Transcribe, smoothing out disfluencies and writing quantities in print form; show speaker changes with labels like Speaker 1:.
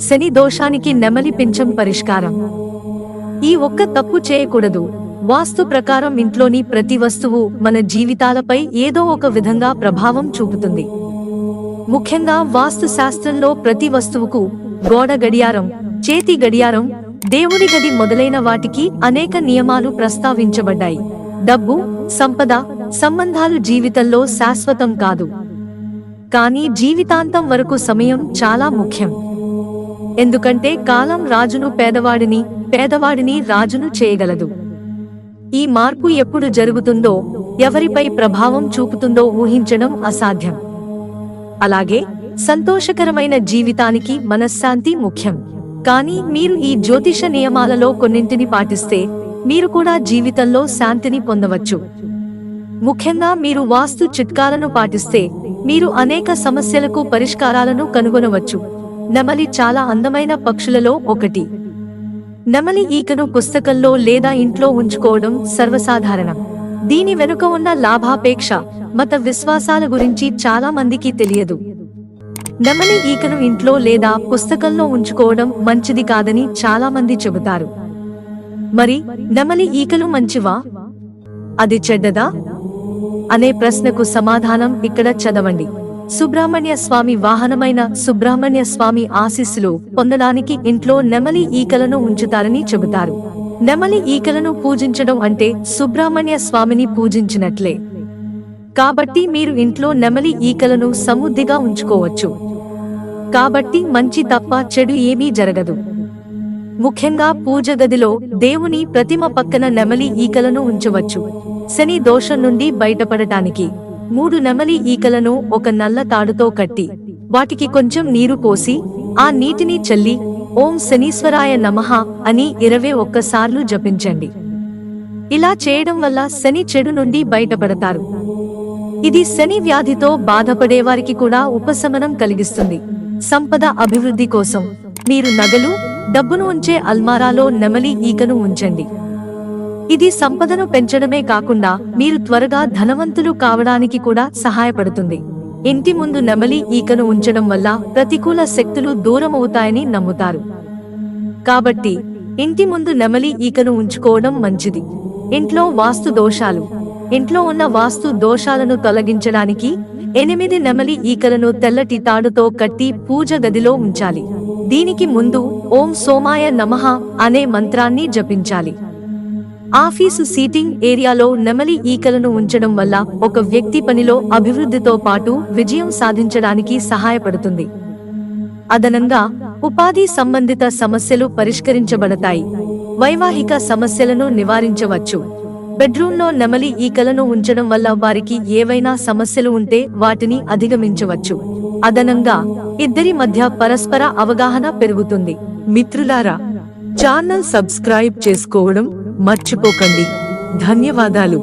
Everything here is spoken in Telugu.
Speaker 1: శని దోషానికి నెమలి పింఛం పరిష్కారం. ఈ ఒక్క తప్పు చేయకూడదు. వాస్తు ప్రకారం ఇంట్లోని ప్రతి వస్తువు మన జీవితాలపై ఏదో ఒక విధంగా ప్రభావం చూపుతుంది. ముఖ్యంగా వాస్తు శాస్త్రంలో ప్రతి వస్తువుకు గోడ గడియారం, చేతి గడియారం, దేవుడి గది మొదలైన వాటికి అనేక నియమాలు ప్రస్తావించబడ్డాయి. డబ్బు, సంపద, సంబంధాలు జీవితంలో శాశ్వతం కాదు, కానీ జీవితాంతం వరకు సమయం చాలా ముఖ్యం. ఎందుకంటే కాలం రాజును పేదవాడిని, పేదవాడిని రాజును చేయగలదు. ఈ మార్పు ఎప్పుడు జరుగుతుందో, ఎవరిపై ప్రభావం చూపుతుందో ఊహించడం అసాధ్యం. అలాగే సంతోషకరమైన జీవితానికి మనశ్శాంతి ముఖ్యం. కానీ మీరు ఈ జ్యోతిష నియమాలలో కొన్నింటిని పాటిస్తే మీరు కూడా జీవితంలో శాంతిని పొందవచ్చు. ముఖ్యంగా మీరు వాస్తు చిట్కాలను పాటిస్తే మీరు అనేక సమస్యలకు పరిష్కారాలను కనుగొనవచ్చు. నెమలి చాలా అందమైన పక్షులలో ఒకటి. నెమలి ఈకను పుస్తకంలో లేదా ఇంట్లో ఉంచుకోవడం సర్వసాధారణం. దీని వెనుక ఉన్న లాభాపేక్ష, మత విశ్వాసాల గురించి చాలా మందికి తెలియదు. నెమలి ఈకను ఇంట్లో లేదా పుస్తకంలో ఉంచుకోవడం మంచిది కాదని చాలా మంది చెబుతారు. మరి నెమలి ఈకలు మంచివా, అది చెడ్డదా అనే ప్రశ్నకు సమాధానం ఇక్కడ చదవండి. సుబ్రహ్మణ్య స్వామి వాహనమైన సుబ్రహ్మణ్య స్వామి ఆశీస్సులు పొందడానికి ఇంట్లో నెమలి ఈకలను ఉంచుతారని చెబుతారు. నెమలి ఈకలను పూజించడం అంటే సుబ్రహ్మణ్య స్వామిని పూజించినట్లే. కాబట్టి మీరు ఇంట్లో నెమలి ఈకలను సమృద్ధిగా ఉంచుకోవచ్చు. కాబట్టి మంచి తప్ప చెడు ఏమీ జరగదు. ముఖ్యంగా పూజ గదిలో దేవుని ప్రతిమ పక్కన నెమలి ఈకలను ఉంచవచ్చు. శని దోషం నుండి బయటపడటానికి 3 నెమలి ఈకలను ఒక నల్ల తాడుతో కట్టి వాటికి కొంచెం నీరు పోసి ఆ నీటిని చల్లి ఓం శనీశ్వరాయ నమః అని 21 సార్లు జపించండి. ఇలా చేయడం వల్ల శని చెడు నుండి బయటపడతారు. ఇది శని వ్యాధితో బాధపడేవారికి కూడా ఉపశమనం కలిగిస్తుంది. సంపద అభివృద్ధి కోసం మీరు నగలు, డబ్బును ఉంచే అల్మారాలో నెమలి ఈకను ఉంచండి. ఇది సంపదను పెంచడమే కాకుండా మీరు త్వరగా ధనవంతులు కావడానికి కూడా సహాయపడుతుంది. ఇంటి ముందు నెమలి ఈకను ఉంచడం వల్ల ప్రతికూల శక్తులు దూరమవుతాయని నమ్ముతారు. కాబట్టి ఇంటి ముందు నెమలి ఈకను ఉంచుకోవడం మంచిది. ఇంట్లో వాస్తు దోషాలు. ఇంట్లో ఉన్న వాస్తు దోషాలను తొలగించడానికి 8 నెమలి ఈకలను తెల్లటి తాడుతో కట్టి పూజ గదిలో ఉంచాలి. దీనికి ముందు ఓం సోమాయ నమః అనే మంత్రాన్ని జపించాలి. ఆఫీసు సీటింగ్ ఏరియాలో నెమలి ఈకలను ఉంచడం వల్ల ఒక వ్యక్తి పనిలో అభివృద్ధితో పాటు విజయం సాధించడానికి సహాయపడుతుంది. అదనంగా ఉపాధి సంబంధిత సమస్యలు పరిష్కరించబడతాయి. వైవాహిక సమస్యలను నివారించవచ్చు. బెడ్రూమ్లో నెమలి ఈకలను ఉంచడం వల్ల వారికి ఏవైనా సమస్యలు ఉంటే వాటిని అధిగమించవచ్చు. అదనంగా ఇద్దరి మధ్య పరస్పర అవగాహన పెరుగుతుంది. మిత్రులారా, ఛానల్ సబ్స్క్రైబ్ చేసుకోవడం మర్చిపోకండి. ధన్యవాదాలు.